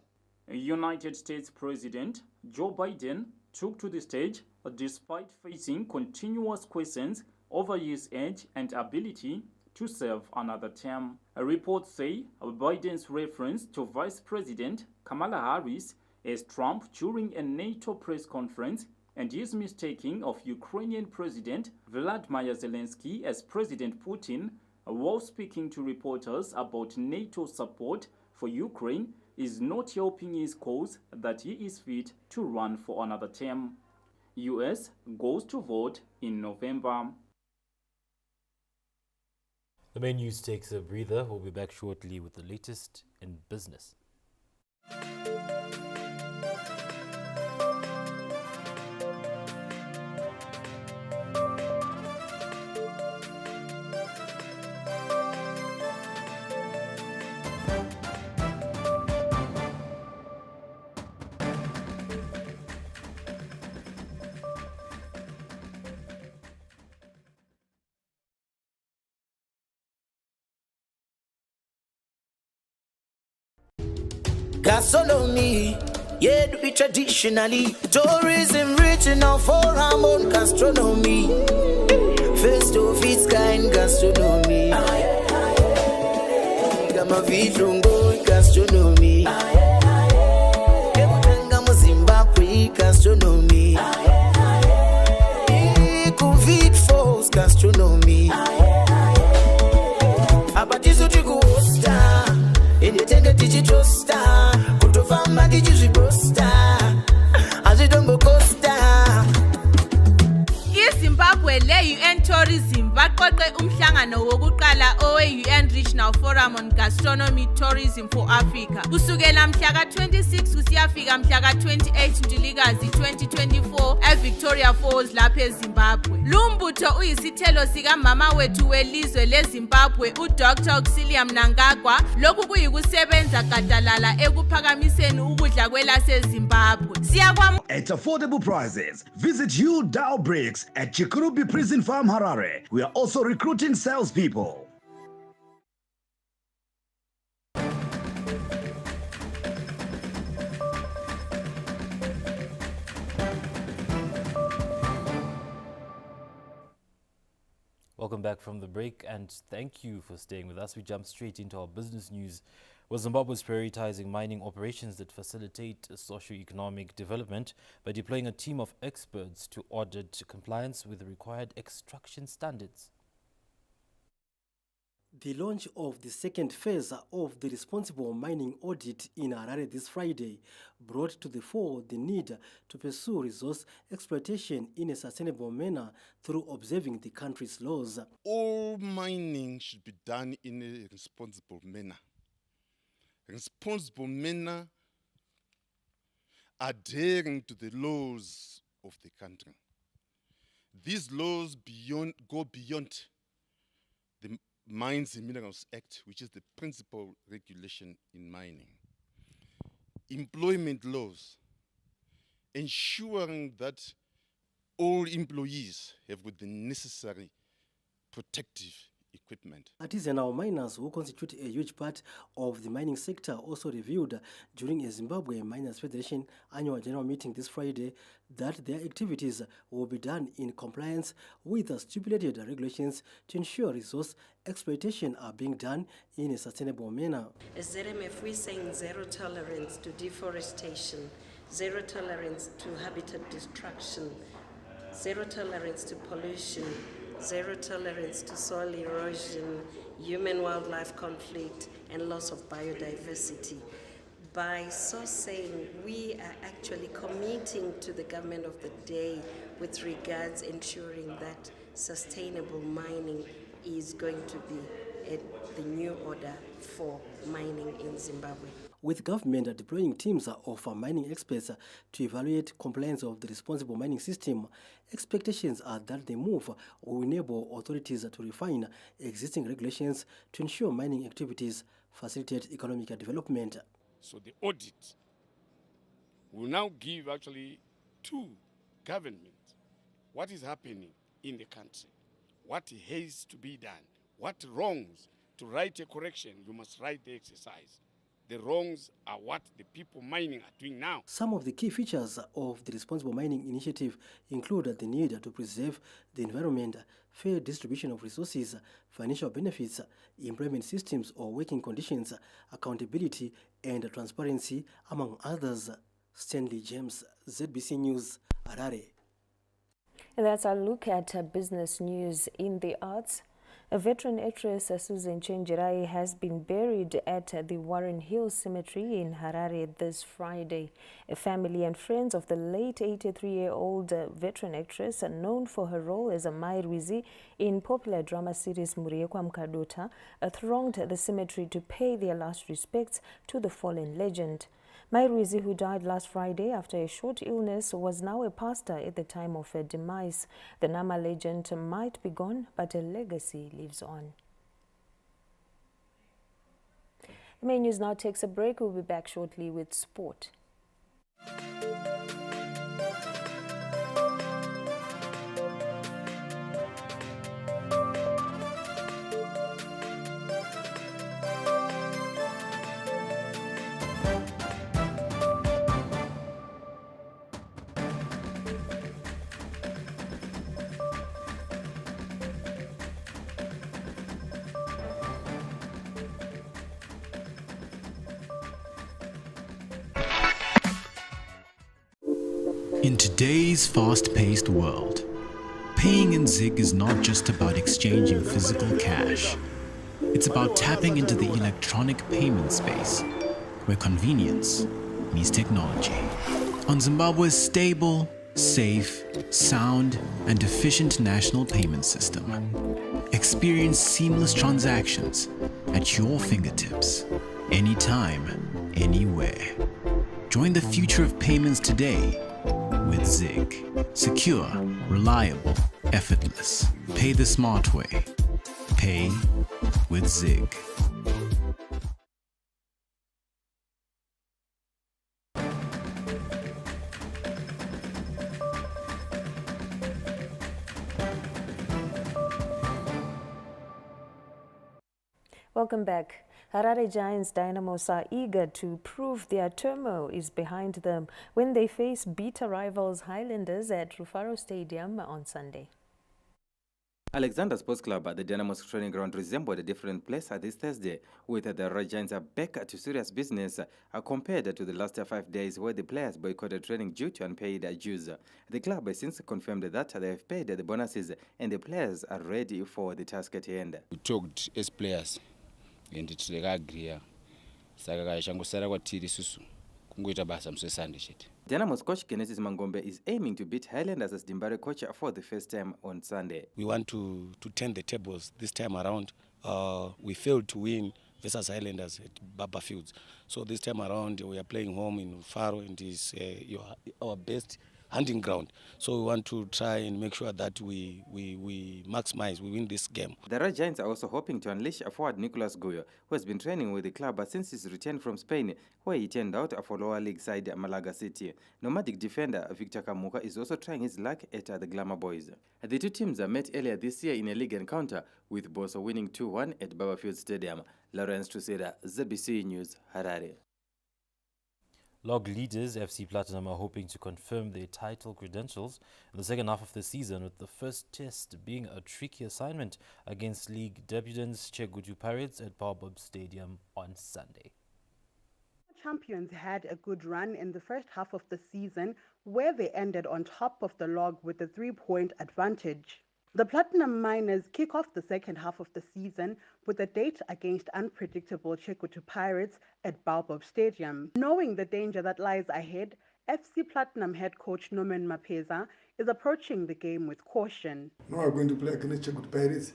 United States President Joe Biden took to the stage despite facing continuous questions over his age and ability to serve another term. Reports say Biden's reference to Vice President Kamala Harris as Trump during a NATO press conference and his mistaking of Ukrainian President Vladimir Zelensky as President Putin while speaking to reporters about NATO support for Ukraine is not helping his cause that he is fit to run for another term. US goes to vote in November. The main news takes a breather. We'll be back shortly with the latest in business. Gastronomy, yeah, do it traditionally. Tourism written out for Ramon gastronomy. First of its kind gastronomy. Gama vidungo gastronomy. Gama Zimbabwe gastronomy. Covid force gastronomy. Abatizo tikuosta. Inditenge digital star. Kutofamba digital Azidombo Costa. Zimbabwe le-UN Tourism baqoqe umhlangano wokuqala owe-UN Regional Forum on Gastronomy Tourism for Africa. Kusukela mhla ka-26 kusiyafika mhla ka-28 Ntulikazi 2024 eVictoria Falls lapha eZimbabwe. Lumbutho uyisithelo sikamama wethu welizwe leZimbabwe uDr. Auxilium Mnangagwa. Lokhu kuyikusebenza gadalala ekuphakamiseni ukudla kwelaseZimbabwe. At affordable prices, visit Dow Bricks at Chikurubi Prison Farm, Harare. We are also recruiting salespeople. Welcome back from the break, and thank you for staying with us. We jump straight into our business news, where Zimbabwe is prioritizing mining operations that facilitate socio-economic development by deploying a team of experts to audit compliance with the required extraction standards. The launch of the second phase of the responsible mining audit in Harare this Friday brought to the fore the need to pursue resource exploitation in a sustainable manner through observing the country's laws. All mining should be done in a responsible manner. Responsible manner adhering to the laws of the country. These laws go beyond the Mines and Minerals Act, which is the principal regulation in mining. Employment laws, ensuring that all employees have got the necessary protective equipment. Artisanal miners, who constitute a huge part of the mining sector, also revealed during a Zimbabwe Miners Federation annual general meeting this Friday that their activities will be done in compliance with the stipulated regulations to ensure resource exploitation are being done in a sustainable manner. As ZMF, we're saying zero tolerance to deforestation, zero tolerance to habitat destruction, zero tolerance to pollution, zero tolerance to soil erosion, human-wildlife conflict, and loss of biodiversity. By so saying, we are actually committing to the government of the day with regards ensuring that sustainable mining is going to be the new order for mining in Zimbabwe. With government deploying teams of mining experts to evaluate compliance of the responsible mining system, expectations are that the move will enable authorities to refine existing regulations to ensure mining activities facilitate economic development. So the audit will now give actually to government what is happening in the country, what has to be done, what wrongs. To write a correction, you must write the exercise. The wrongs are what the people mining are doing now. Some of the key features of the Responsible Mining Initiative include the need to preserve the environment, fair distribution of resources, financial benefits, employment systems or working conditions, accountability and transparency, among others. Stanley James, ZBC News, Harare. And that's our look at business news. In the arts, a veteran actress, Susan Chenjerai, has been buried at the Warren Hill Cemetery in Harare this Friday. Family and friends of the late 83-year-old veteran actress, known for her role as a Mairwizi in popular drama series Muriekwa Mkadota, thronged the cemetery to pay their last respects to the fallen legend. Mairwizi, who died last Friday after a short illness, was now a pastor at the time of her demise. The Nama legend might be gone, but a legacy lives on. The main news now takes a break. We'll be back shortly with sport. In today's fast-paced world, paying in Zig is not just about exchanging physical cash. It's about tapping into the electronic payment space, where convenience meets technology. On Zimbabwe's stable, safe, sound, and efficient national payment system, experience seamless transactions at your fingertips, anytime, anywhere. Join the future of payments today with Zig. Secure, reliable, effortless. Pay the smart way. Pay with Zig. Welcome back. Harare Giants Dynamos are eager to prove their turmoil is behind them when they face bitter rivals Highlanders at Rufaro Stadium on Sunday. Alexander Sports Club at the Dynamos training ground resembled a different place this Thursday, with the Red Giants back to serious business compared to the last 5 days where the players boycotted training due to unpaid dues. The club has since confirmed that they have paid the bonuses and the players are ready for the task at hand. We talked as players and tikagreeya saka kachangosara kwatiri isusu kungoita basa musesande chete. Dynamo's coach Genesis Mangombe is aiming to beat Highlanders as Dimbare coach for the first time on Sunday. We want to turn the tables this time around. We failed to win versus Highlanders at Baba Fields. So this time around we are playing home in Faro and is our best hunting ground. So we want to try and make sure that we maximize, we win this game. The Red Giants are also hoping to unleash forward Nicolas Goyo, who has been training with the club since his return from Spain, where he turned out for lower league side Malaga City. Nomadic defender Victor Kamuka is also trying his luck at the Glamour Boys. The two teams met earlier this year in a league encounter, with Boso winning 2-1 at Baba Field Stadium. Lawrence Truseda, ZBC News, Harare. Log leaders FC Platinum are hoping to confirm their title credentials in the second half of the season, with the first test being a tricky assignment against league debutants Chegutu Pirates at Baobab Stadium on Sunday. Champions had a good run in the first half of the season, where they ended on top of the log with a 3-point advantage. The Platinum Miners kick off the second half of the season with a date against unpredictable Chegutu Pirates at Baobab Stadium. Knowing the danger that lies ahead, FC Platinum head coach Norman Mapeza is approaching the game with caution. Now we're going to play against Chegutu Pirates.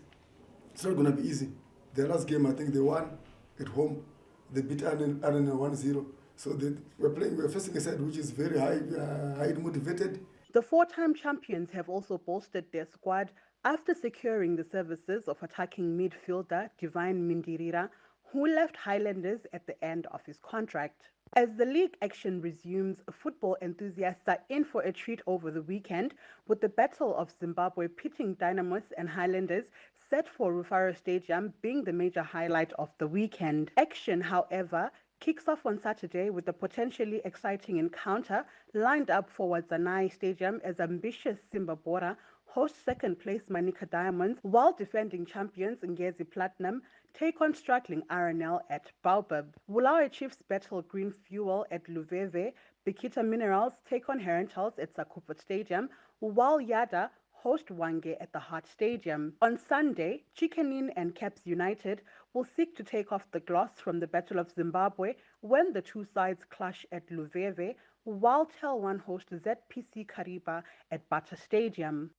It's not going to be easy. The last game, I think they won at home. They beat Arena 1-0. So we're facing a side which is very highly motivated. The four-time champions have also bolstered their squad after securing the services of attacking midfielder Divine Mindirira, who left Highlanders at the end of his contract. As the league action resumes, football enthusiasts are in for a treat over the weekend, with the Battle of Zimbabwe pitting Dynamos and Highlanders set for Rufaro Stadium being the major highlight of the weekend. Action, however, kicks off on Saturday with a potentially exciting encounter lined up for Wadzanai Stadium as ambitious Zimbabwe host second-place Manica Diamonds, while defending champions Ngezi Platinum take on struggling RNL at Baobab. Bulawayo Chiefs battle Green Fuel at Luveve. Bikita Minerals take on Herentals at Sakupa Stadium, while Yada host Wange at the Hart Stadium. On Sunday, Chicken and Caps United will seek to take off the gloss from the Battle of Zimbabwe when the two sides clash at Luveve, while Tel1 host ZPC Kariba at Bata Stadium.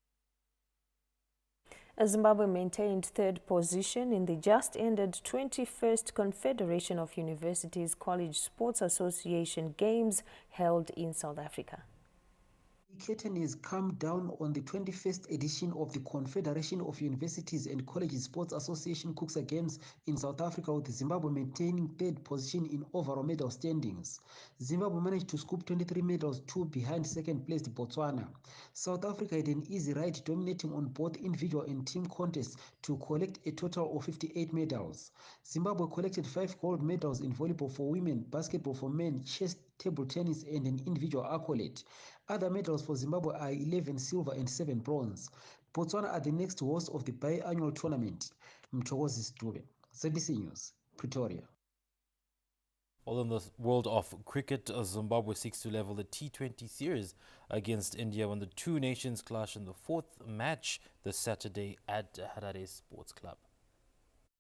Zimbabwe maintained third position in the just-ended 21st Confederation of Universities College Sports Association Games held in South Africa. The curtain has come down on the 21st edition of the Confederation of Universities and Colleges Sports Association Kuksa Games in South Africa, with Zimbabwe maintaining third position in overall medal standings. Zimbabwe managed to scoop 23 medals, 2 behind second-placed Botswana. South Africa had an easy ride, dominating on both individual and team contests to collect a total of 58 medals. Zimbabwe collected 5 gold medals in volleyball for women, basketball for men, chess, table tennis, and an individual accolade. Other medals for Zimbabwe are 11 silver and 7 bronze. Botswana are the next host of the biannual tournament. Mchokozi Stube, ZBC News, Pretoria. Well, in the world of cricket, Zimbabwe seeks to level the T20 series against India when the two nations clash in the fourth match this Saturday at Harare Sports Club.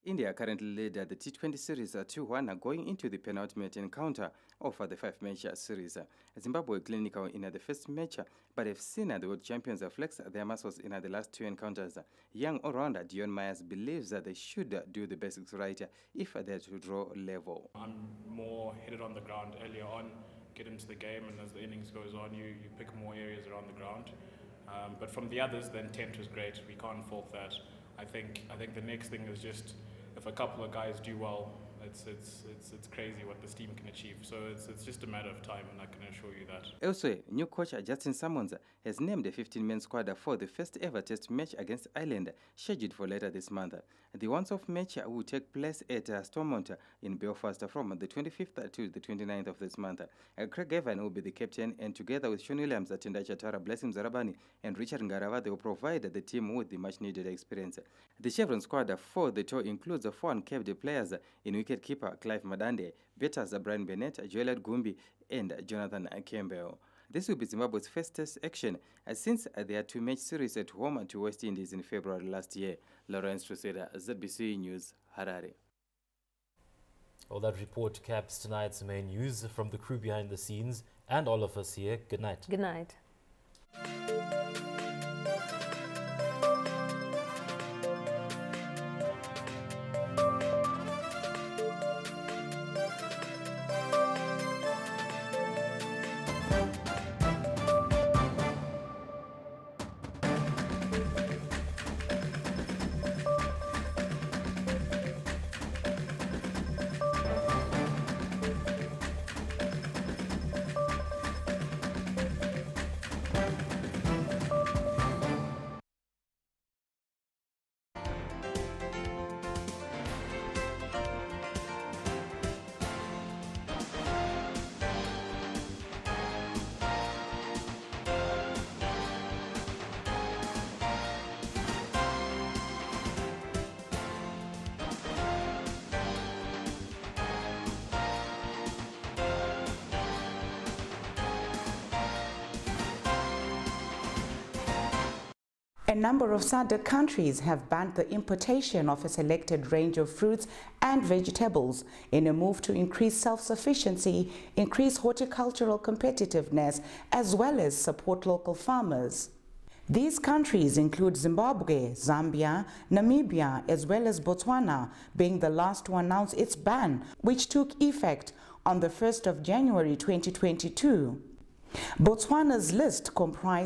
India currently led the T20 series 2-1 going into the penultimate encounter of the 5-match series. Zimbabwe clinical in the first match, but have seen the world champions flex their muscles in the last 2 encounters. Young all-rounder Dion Myers believes that they should do the basics right if they are to draw level. I'm more headed on the ground earlier on, get into the game, and as the innings goes on, you pick more areas around the ground. But from the others, the intent was great. We can't fault that. I think the next thing is just, if a couple of guys do well, it's crazy what this team can achieve. So it's just a matter of time, and I can assure you that. Elsewhere, new coach Justin Simmons has named a 15-man squad for the first ever test match against Ireland, scheduled for later this month. The once-off match will take place at Stormont in Belfast from the 25th to the 29th of this month. Craig Evan will be the captain, and together with Sean Williams, Tendai Chatara, Blessing Zarabani, and Richard Ngarava, they will provide the team with the much-needed experience. The Chevron squad for the tour includes 4 uncapped players in wicket-keeper Clive Madande, batters Brian Bennett, Joelad Gumbi, and Jonathan Campbell. This will be Zimbabwe's first test action since their 2-match series at home to West Indies in February last year. Lawrence Truseda, ZBC News, Harare. Well, that report caps tonight's main news. From the crew behind the scenes and all of us here, good night. Good night. A number of SADC countries have banned the importation of a selected range of fruits and vegetables in a move to increase self-sufficiency, increase horticultural competitiveness, as well as support local farmers. These countries include Zimbabwe, Zambia, Namibia, as well as Botswana, being the last to announce its ban, which took effect on the 1st of January 2022. Botswana's list comprised